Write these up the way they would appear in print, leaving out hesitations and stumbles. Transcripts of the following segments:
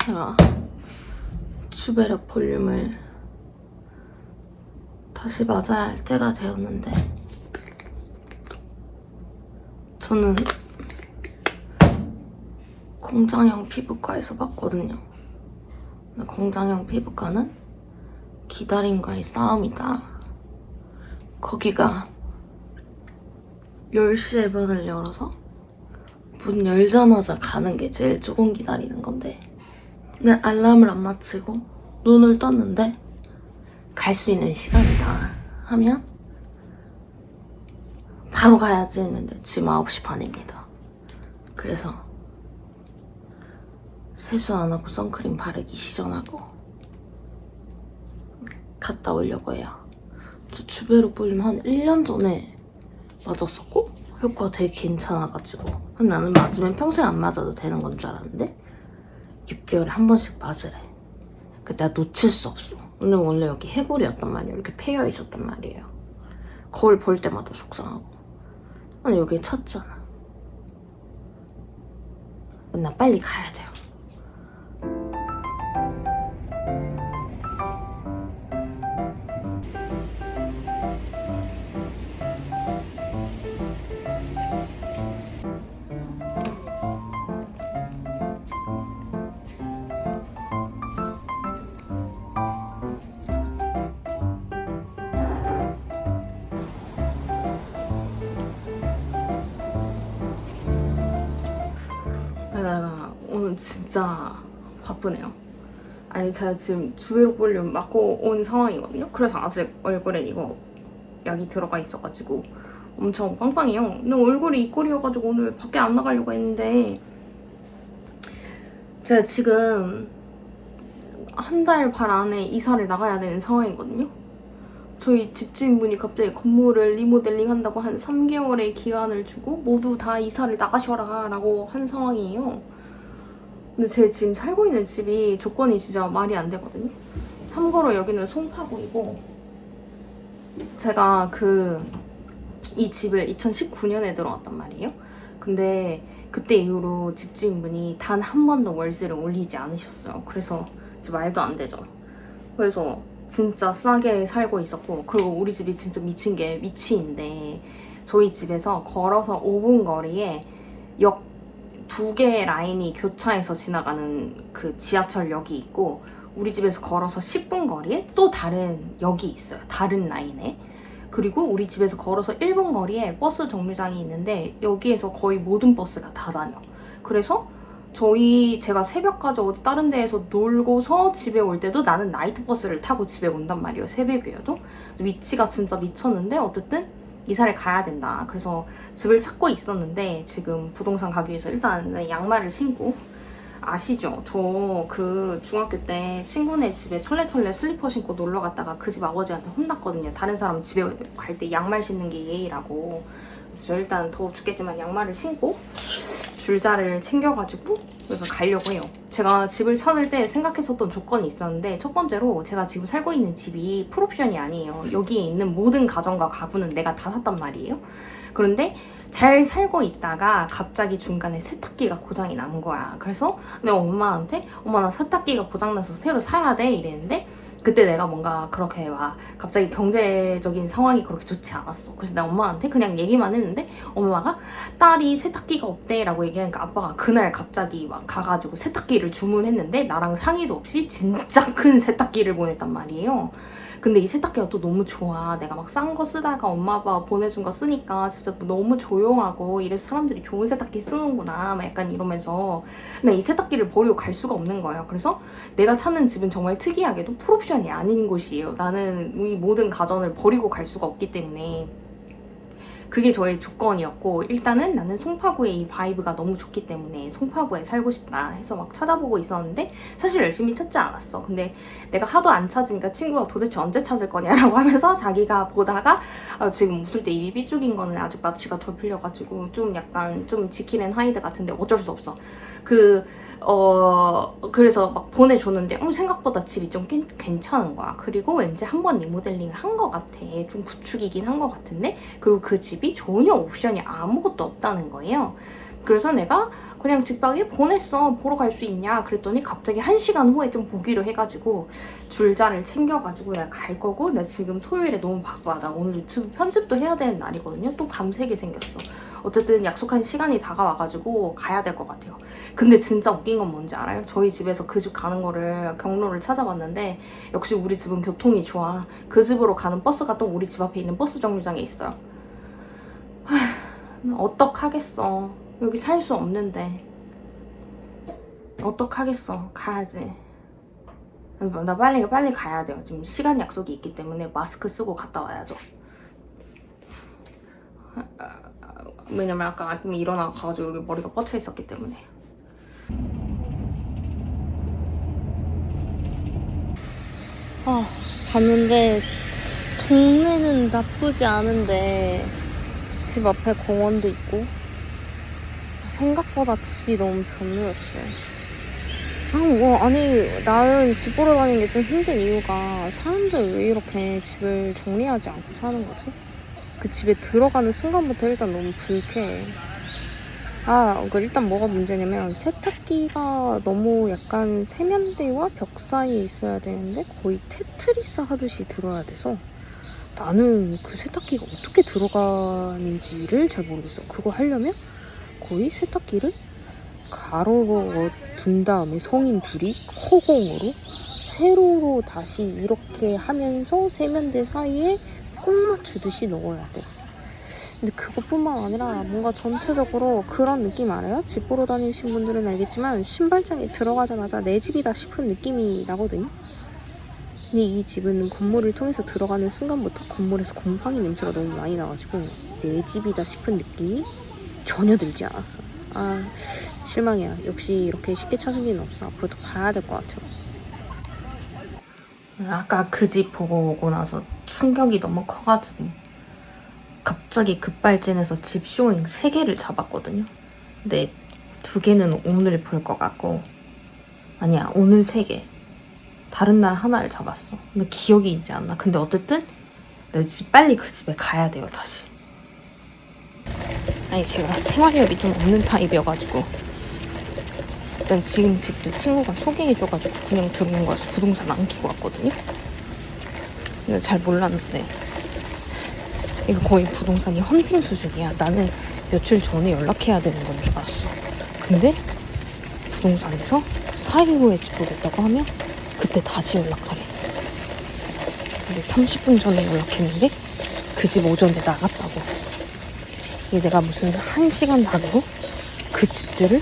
제가 주베르 볼륨을 다시 맞아야 할 때가 되었는데, 저는 공장형 피부과에서 봤거든요. 공장형 피부과는 기다림과의 싸움이다. 거기가 10시에 문을 열어서 문 열자마자 가는 게 제일 조금 기다리는 건데, 내 알람을 안 맞추고 눈을 떴는데 갈 수 있는 시간이다 하면 바로 가야지 했는데 지금 9시 반입니다. 그래서 세수 안 하고 선크림 바르기 시전하고 갔다 오려고 해요. 저 주베르 볼륨 한 1년 전에 맞았었고 효과가 되게 괜찮아가지고, 나는 맞으면 평생 안 맞아도 되는 건 줄 알았는데 6개월에 한 번씩 맞으래. 내가 놓칠 수 없어. 왜냐면 원래 여기 해골이었단 말이에요. 이렇게 패여 있었단 말이에요. 거울 볼 때마다 속상하고. 아니 여기 찼잖아. 나 빨리 가야 돼요. 내가 오늘 진짜 바쁘네요. 아니 제가 지금 주베르 볼륨 맞고 온 상황이거든요. 그래서 아직 얼굴에 이거 약이 들어가 있어가지고 엄청 빵빵해요. 근데 얼굴이 이 꼴이어가지고 오늘 밖에 안 나가려고 했는데, 제가 지금 한 달 반 안에 이사를 나가야 되는 상황이거든요. 저희 집주인분이 갑자기 건물을 리모델링 한다고 한 3개월의 기간을 주고 모두 다 이사를 나가셔라 라고 한 상황이에요. 근데 제 지금 살고 있는 집이 조건이 진짜 말이 안 되거든요. 참고로 여기는 송파구이고, 제가 이 집을 2019년에 들어왔단 말이에요. 근데 그때 이후로 집주인분이 단 한 번도 월세를 올리지 않으셨어요. 그래서 진짜 말도 안 되죠. 그래서 진짜 싸게 살고 있었고, 그리고 우리 집이 진짜 미친 게 위치인데, 저희 집에서 걸어서 5분 거리에 역 2개의 라인이 교차해서 지나가는 그 지하철역이 있고, 우리 집에서 걸어서 10분 거리에 또 다른 역이 있어요. 다른 라인에. 그리고 우리 집에서 걸어서 1분 거리에 버스 정류장이 있는데 여기에서 거의 모든 버스가 다 다녀. 그래서 제가 새벽까지 어디 다른 데에서 놀고서 집에 올 때도 나는 나이트 버스를 타고 집에 온단 말이에요. 새벽이어도. 위치가 진짜 미쳤는데 어쨌든 이사를 가야 된다. 그래서 집을 찾고 있었는데 지금 부동산 가기 위해서 일단 양말을 신고, 아시죠? 저 중학교 때 친구네 집에 털레털레 슬리퍼 신고 놀러 갔다가 그 집 아버지한테 혼났거든요. 다른 사람 집에 갈 때 양말 신는 게 예의라고. 그래서 저 일단 더워 죽겠지만 양말을 신고 줄자를 챙겨가지고 여기서 가려고 해요. 제가 집을 찾을 때 생각했었던 조건이 있었는데, 첫 번째로 제가 지금 살고 있는 집이 풀옵션이 아니에요. 여기에 있는 모든 가전과 가구는 내가 다 샀단 말이에요. 그런데 잘 살고 있다가 갑자기 중간에 세탁기가 고장이 난 거야. 그래서 내가 엄마한테 엄마 나 세탁기가 고장나서 새로 사야 돼 이랬는데, 그때 내가 뭔가 그렇게 막 갑자기 경제적인 상황이 그렇게 좋지 않았어. 그래서 내가 엄마한테 그냥 얘기만 했는데 엄마가 딸이 세탁기가 없대 라고 얘기하니까 아빠가 그날 갑자기 막 가가지고 세탁기를 주문했는데 나랑 상의도 없이 진짜 큰 세탁기를 보냈단 말이에요. 근데 이 세탁기가 또 너무 좋아. 내가 막 싼 거 쓰다가 엄마 아빠가 보내준 거 쓰니까 진짜 너무 조용하고 이래서 사람들이 좋은 세탁기 쓰는구나 막 약간 이러면서, 근데 이 세탁기를 버리고 갈 수가 없는 거예요. 그래서 내가 찾는 집은 정말 특이하게도 풀옵션이 아닌 곳이에요. 나는 이 모든 가전을 버리고 갈 수가 없기 때문에 그게 저의 조건이었고, 일단은 나는 송파구의 이 바이브가 너무 좋기 때문에 송파구에 살고 싶다 해서 막 찾아보고 있었는데, 사실 열심히 찾지 않았어. 근데 내가 하도 안 찾으니까 친구가 도대체 언제 찾을 거냐라고 하면서 자기가 보다가 지금 웃을 때 입이 삐죽인 거는 아직 마취가 덜 풀려가지고 좀 약간 좀 지킬앤 하이드 같은데 어쩔 수 없어. 그래서 막 보내줬는데 생각보다 집이 좀 괜찮은 거야. 그리고 왠지 한번 리모델링을 한 것 같아. 좀 구축이긴 한 것 같은데, 그리고 그 집이 전혀 옵션이 아무것도 없다는 거예요. 그래서 내가 그냥 직방에 보냈어. 보러 갈 수 있냐? 그랬더니 갑자기 1시간 후에 좀 보기로 해가지고 줄자를 챙겨가지고 내가 갈 거고, 내가 지금 토요일에 너무 바빠. 나 오늘 유튜브 편집도 해야 되는 날이거든요. 또 밤새게 생겼어. 어쨌든 약속한 시간이 다가와가지고 가야 될 것 같아요. 근데 진짜 웃긴 건 뭔지 알아요? 저희 집에서 그 집 가는 거를 경로를 찾아봤는데 역시 우리 집은 교통이 좋아. 그 집으로 가는 버스가 또 우리 집 앞에 있는 버스 정류장에 있어요. 어떡하겠어. 여기 살 수 없는데. 어떡하겠어. 가야지. 나 빨리 가야 돼요. 지금 시간 약속이 있기 때문에 마스크 쓰고 갔다 와야죠. 왜냐면 아까 아침에 일어나가지고 여기 머리가 뻗쳐 있었기 때문에. 봤는데 동네는 나쁘지 않은데 집 앞에 공원도 있고 생각보다 집이 너무 별로였어요. 아니 나는 집 보러 다니는 게 좀 힘든 이유가 사람들 왜 이렇게 집을 정리하지 않고 사는 거지? 그 집에 들어가는 순간부터 일단 너무 불쾌해. 일단 뭐가 문제냐면 세탁기가 너무 약간 세면대와 벽 사이에 있어야 되는데 거의 테트리스 하듯이 들어야 돼서 나는 그 세탁기가 어떻게 들어가는지를 잘 모르겠어. 그거 하려면 거의 세탁기를 가로로 둔 다음에 성인 둘이 허공으로 세로로 다시 이렇게 하면서 세면대 사이에 꼭 맞추듯이 넣어야 돼. 근데 그것뿐만 아니라 뭔가 전체적으로 그런 느낌 알아요? 집 보러 다니신 분들은 알겠지만 신발장에 들어가자마자 내 집이다 싶은 느낌이 나거든요. 근데 이 집은 건물을 통해서 들어가는 순간부터 건물에서 곰팡이 냄새가 너무 많이 나가지고 내 집이다 싶은 느낌이 전혀 들지 않았어. 실망이야. 역시 이렇게 쉽게 찾을 리는 없어. 앞으로도 봐야 될 것 같아요. 아까 그 집 보고 오고 나서 충격이 너무 커가지고 갑자기 급발진해서 집 쇼잉 3개를 잡았거든요. 근데 2개는 오늘 볼 것 같고, 아니야, 오늘 3개. 다른 날 하나를 잡았어. 근데 기억이 있지 않나. 근데 어쨌든 내가 빨리 그 집에 가야 돼요, 다시. 아니, 제가 생활력이 좀 없는 타입이어가지고 일단 지금 집도 친구가 소개해줘가지고 그냥 들어온 거라서 부동산 안 키고 왔거든요. 근데 잘 몰랐는데 이거 거의 부동산이 헌팅 수준이야. 나는 며칠 전에 연락해야 되는 건 줄 알았어. 근데 부동산에서 4일 후에 집 보겠다고 하면 그때 다시 연락하래. 근데 30분 전에 연락했는데 그 집 오전에 나갔다고. 이게 내가 무슨 1시간 단위로 그 집들을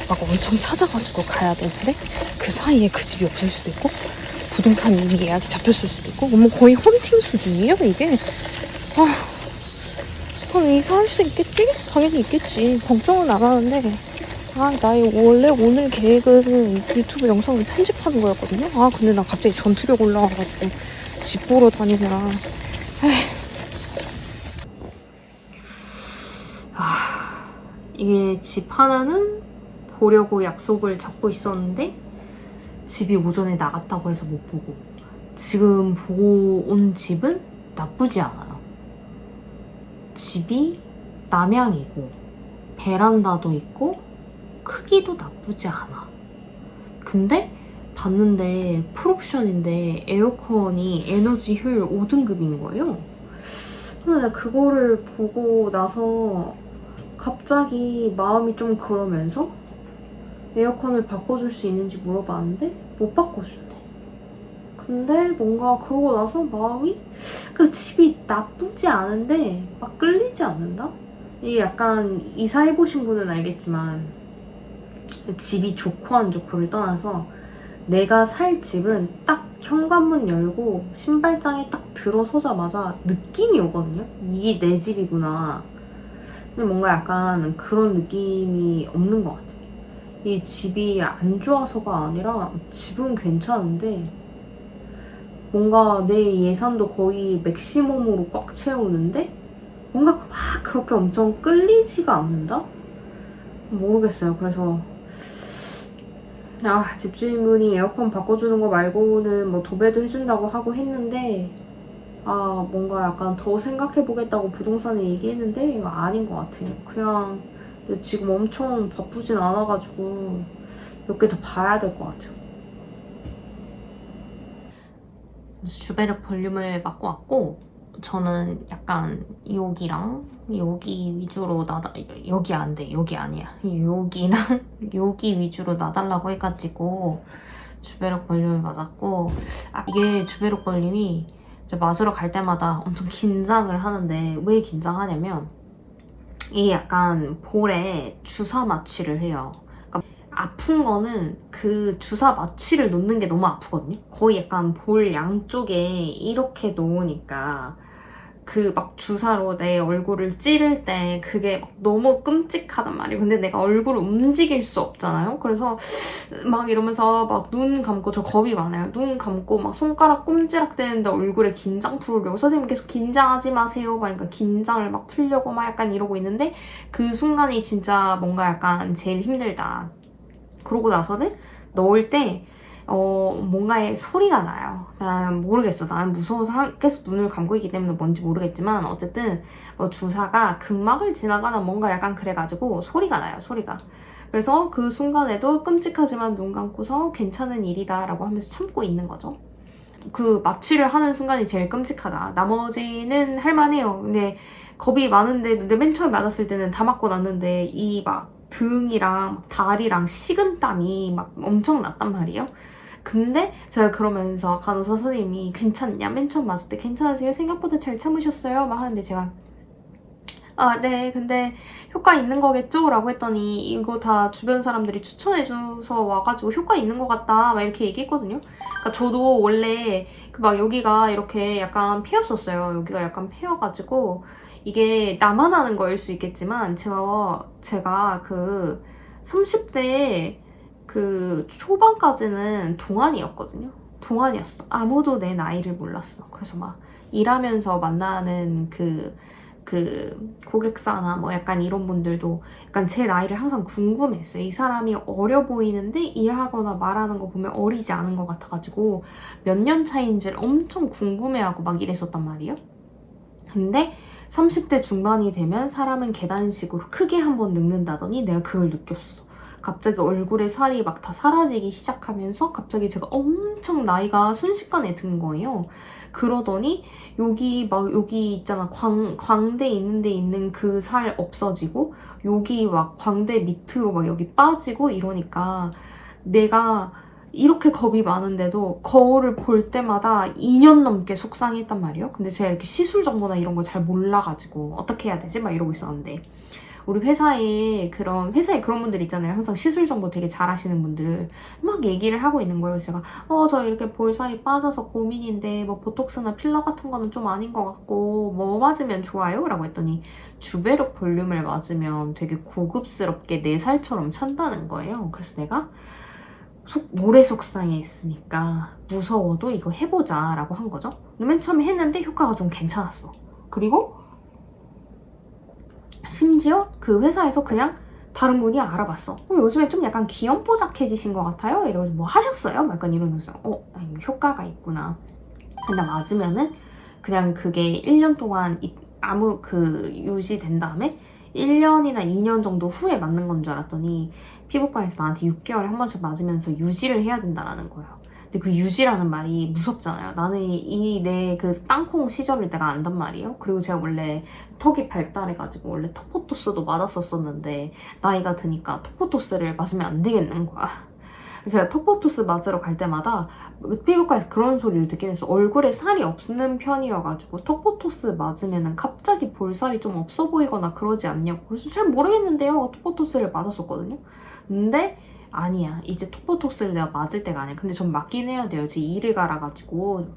막 엄청 찾아가지고 가야 되는데 그 사이에 그 집이 없을 수도 있고 부동산이 이미 예약이 잡혔을 수도 있고 거의 헌팅 수준이에요 이게. 이사할 수 있겠지? 당연히 있겠지. 걱정은 안 하는데 나의 원래 오늘 계획은 유튜브 영상을 편집하는 거였거든요. 근데 나 갑자기 전투력 올라와가지고 집 보러 다니느라 이게 집 하나는 보려고 약속을 잡고 있었는데 집이 오전에 나갔다고 해서 못 보고, 지금 보고 온 집은 나쁘지 않아요. 집이 남향이고 베란다도 있고 크기도 나쁘지 않아. 근데 봤는데 풀옵션인데 에어컨이 에너지 효율 5등급인 거예요. 근데 내가 그거를 보고 나서 갑자기 마음이 좀 그러면서 에어컨을 바꿔줄 수 있는지 물어봤는데 못 바꿔준대. 근데 뭔가 그러고 나서 마음이 그 집이 나쁘지 않은데 막 끌리지 않는다? 이게 약간 이사해보신 분은 알겠지만 집이 좋고 안 좋고를 떠나서 내가 살 집은 딱 현관문 열고 신발장에 딱 들어서자마자 느낌이 오거든요? 이게 내 집이구나. 근데 뭔가 약간 그런 느낌이 없는 것 같아요. 이 집이 안 좋아서가 아니라 집은 괜찮은데 뭔가 내 예산도 거의 맥시멈으로 꽉 채우는데 뭔가 막 그렇게 엄청 끌리지가 않는다? 모르겠어요. 그래서 집주인분이 에어컨 바꿔주는 거 말고는 뭐 도배도 해준다고 하고 했는데 뭔가 약간 더 생각해보겠다고 부동산에 얘기했는데 이거 아닌 것 같아요. 그냥 근데 지금 엄청 바쁘진 않아가지고 몇 개 더 봐야 될 것 같아요. 주베르 볼륨을 맡고 왔고, 저는 약간 여기랑 여기 위주로 여기 안 돼. 여기 아니야. 여기랑 여기 위주로 나달라고 해가지고 주베르 볼륨을 맞았고, 이게 주베르 볼륨이 이제 맞으러 갈 때마다 엄청 긴장을 하는데, 왜 긴장하냐면 이게 약간 볼에 주사 마취를 해요. 그러니까 아픈 거는 그 주사 마취를 놓는 게 너무 아프거든요. 거의 약간 볼 양쪽에 이렇게 놓으니까 그 막 주사로 내 얼굴을 찌를 때 그게 막 너무 끔찍하단 말이에요. 근데 내가 얼굴을 움직일 수 없잖아요. 그래서 막 이러면서 막 눈 감고, 저 겁이 많아요. 눈 감고 막 손가락 꼼지락 대는데 얼굴에 긴장 풀으려고 선생님 계속 긴장하지 마세요. 그러니까 긴장을 막 풀려고 막 약간 이러고 있는데, 그 순간이 진짜 뭔가 약간 제일 힘들다. 그러고 나서는 넣을 때 뭔가의 소리가 나요. 난 모르겠어. 나는 무서워서 계속 눈을 감고 있기 때문에 뭔지 모르겠지만, 어쨌든 뭐 주사가 근막을 지나가나 뭔가 약간 그래가지고 소리가 나요. 소리가. 그래서 그 순간에도 끔찍하지만 눈 감고서 괜찮은 일이다 라고 하면서 참고 있는 거죠. 그 마취를 하는 순간이 제일 끔찍하다. 나머지는 할만해요. 근데 겁이 많은데, 근데 맨 처음에 맞았을 때는 다 맞고 났는데 이 막 등이랑 다리랑 식은땀이 막 엄청 났단 말이에요. 근데 제가 그러면서 간호사 선생님이 괜찮냐? 맨 처음 맞을 때 괜찮으세요? 생각보다 잘 참으셨어요? 막 하는데 제가 네, 근데 효과 있는 거겠죠? 라고 했더니 이거 다 주변 사람들이 추천해줘서 와가지고 효과 있는 것 같다 막 이렇게 얘기했거든요. 그러니까 저도 원래 그 막 여기가 이렇게 약간 패였었어요. 여기가 약간 패여가지고 이게 나만 하는 거일 수 있겠지만 제가 그 30대 그 초반까지는 동안이었거든요. 동안이었어. 아무도 내 나이를 몰랐어. 그래서 막 일하면서 만나는 그 고객사나 뭐 약간 이런 분들도 약간 제 나이를 항상 궁금했어요. 이 사람이 어려 보이는데 일하거나 말하는 거 보면 어리지 않은 것 같아가지고 몇 년 차인지를 엄청 궁금해하고 막 이랬었단 말이에요. 근데 30대 중반이 되면 사람은 계단식으로 크게 한번 늙는다더니 내가 그걸 느꼈어. 갑자기 얼굴에 살이 막 다 사라지기 시작하면서 갑자기 제가 엄청 나이가 순식간에 든 거예요. 그러더니 여기 있잖아. 광대 있는 데 있는 그 살 없어지고, 여기 막 광대 밑으로 막 여기 빠지고 이러니까 내가 이렇게 겁이 많은데도 거울을 볼 때마다 2년 넘게 속상했단 말이에요. 근데 제가 이렇게 시술 정보나 이런 거 잘 몰라가지고 어떻게 해야 되지? 막 이러고 있었는데, 우리 회사에 그런 분들 있잖아요. 항상 시술 정보 되게 잘하시는 분들 막 얘기를 하고 있는 거예요. 제가 저 이렇게 볼살이 빠져서 고민인데 뭐 보톡스나 필러 같은 거는 좀 아닌 것 같고 뭐 맞으면 좋아요? 라고 했더니 주베르 볼륨을 맞으면 되게 고급스럽게 내 살처럼 찬다는 거예요. 그래서 내가 모래 속상해 했으니까 무서워도 이거 해보자 라고 한 거죠. 맨 처음에 했는데 효과가 좀 괜찮았어. 그리고 심지어 그 회사에서 그냥 다른 분이 알아봤어. 요즘에 좀 약간 귀염뽀짝해지신 것 같아요. 이러고 뭐 하셨어요? 막 약간 이러면서 효과가 있구나. 근데 맞으면은 그냥 그게 1년 동안 유지된 다음에 1년이나 2년 정도 후에 맞는 건 줄 알았더니 피부과에서 나한테 6개월에 한 번씩 맞으면서 유지를 해야 된다라는 거예요. 근데 그 유지라는 말이 무섭잖아요. 나는 내 그 땅콩 시절을 내가 안단 말이에요. 그리고 제가 원래 턱이 발달해가지고 원래 토포토스도 맞았었는데 나이가 드니까 토포토스를 맞으면 안 되겠는 거야. 제가 토포토스 맞으러 갈 때마다 피부과에서 그런 소리를 듣긴 했어. 얼굴에 살이 없는 편이어가지고 토포토스 맞으면 갑자기 볼살이 좀 없어 보이거나 그러지 않냐고. 그래서 잘 모르겠는데요. 토포토스를 맞았었거든요. 근데 아니야. 이제 토포토스를 내가 맞을 때가 아니야. 근데 전 맞긴 해야 돼요. 제 이를 갈아가지고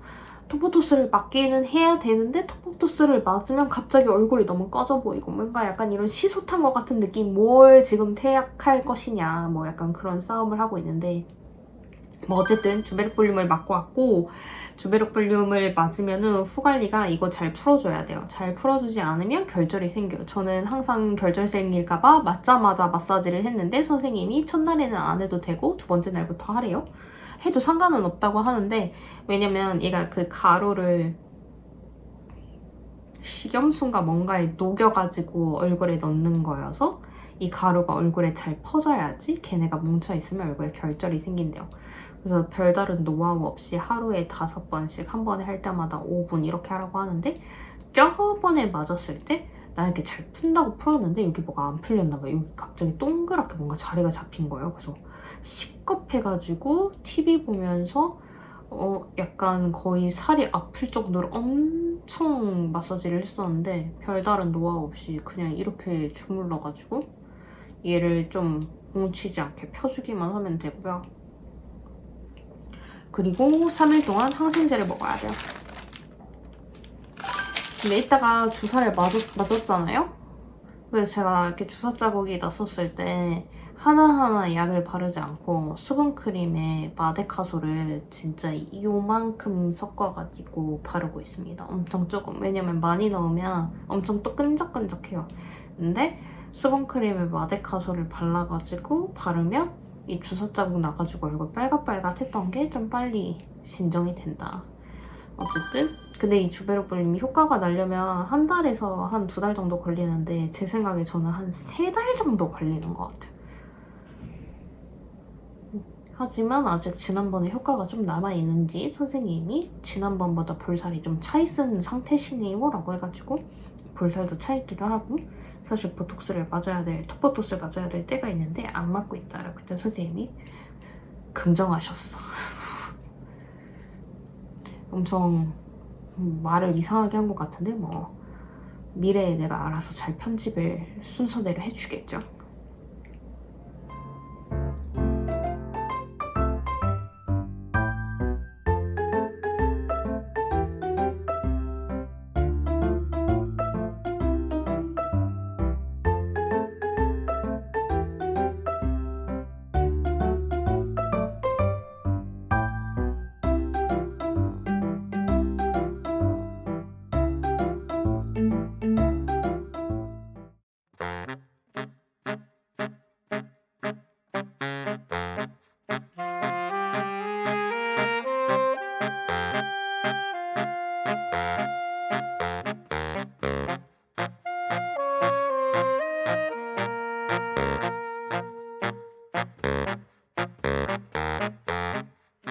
토포토스를 맞기는 해야 되는데, 토포토스를 맞으면 갑자기 얼굴이 너무 꺼져 보이고 뭔가 약간 이런 시소탄 것 같은 느낌, 뭘 지금 태약할 것이냐 뭐 약간 그런 싸움을 하고 있는데, 뭐 어쨌든 주베르 볼륨을 맞고 왔고, 주베르 볼륨을 맞으면은 후 관리가 이거 잘 풀어줘야 돼요. 잘 풀어주지 않으면 결절이 생겨요. 저는 항상 결절 생길까봐 맞자마자 마사지를 했는데 선생님이 첫날에는 안 해도 되고 두 번째 날부터 하래요. 해도 상관은 없다고 하는데, 왜냐면 얘가 그 가루를 식염수인가 뭔가에 녹여가지고 얼굴에 넣는 거여서 이 가루가 얼굴에 잘 퍼져야지 걔네가 뭉쳐있으면 얼굴에 결절이 생긴대요. 그래서 별다른 노하우 없이 하루에 5번씩 한 번에 할 때마다 5분 이렇게 하라고 하는데 저번에 맞았을 때 나 이렇게 잘 푼다고 풀었는데 여기 뭐가 안 풀렸나 봐요. 여기 갑자기 동그랗게 뭔가 자리가 잡힌 거예요. 그래서 시겁해가지고 TV 보면서 약간 거의 살이 아플 정도로 엄청 마사지를 했었는데 별다른 노하우 없이 그냥 이렇게 주물러가지고 얘를 좀 뭉치지 않게 펴주기만 하면 되고요. 그리고 3일 동안 항생제를 먹어야 돼요. 근데 이따가 주사를 맞았잖아요? 그래서 제가 이렇게 주사 자국이 났었을 때 하나하나 약을 바르지 않고 수분크림에 마데카솔을 진짜 요만큼 섞어가지고 바르고 있습니다. 엄청 조금. 왜냐면 많이 넣으면 엄청 또 끈적끈적해요. 근데 수분크림에 마데카솔을 발라가지고 바르면 이 주사 자국 나가지고 얼굴 빨갛빨갛했던 게 좀 빨리 진정이 된다. 어쨌든 근데 이 주베르볼림이 효과가 나려면 한 달에서 한 2달 정도 걸리는데 제 생각에 저는 한 3달 정도 걸리는 것 같아요. 하지만 아직 지난번에 효과가 좀 남아있는지 선생님이 지난번보다 볼살이 좀 차있은 상태시네요 라고 해가지고 볼살도 차있기도 하고 사실 보톡스를 맞아야 될 턱보톡스를 맞아야 될 때가 있는데 안 맞고 있다라고 그랬더니 선생님이 긍정하셨어. 엄청 말을 이상하게 한 것 같은데 뭐 미래에 내가 알아서 잘 편집을 순서대로 해주겠죠.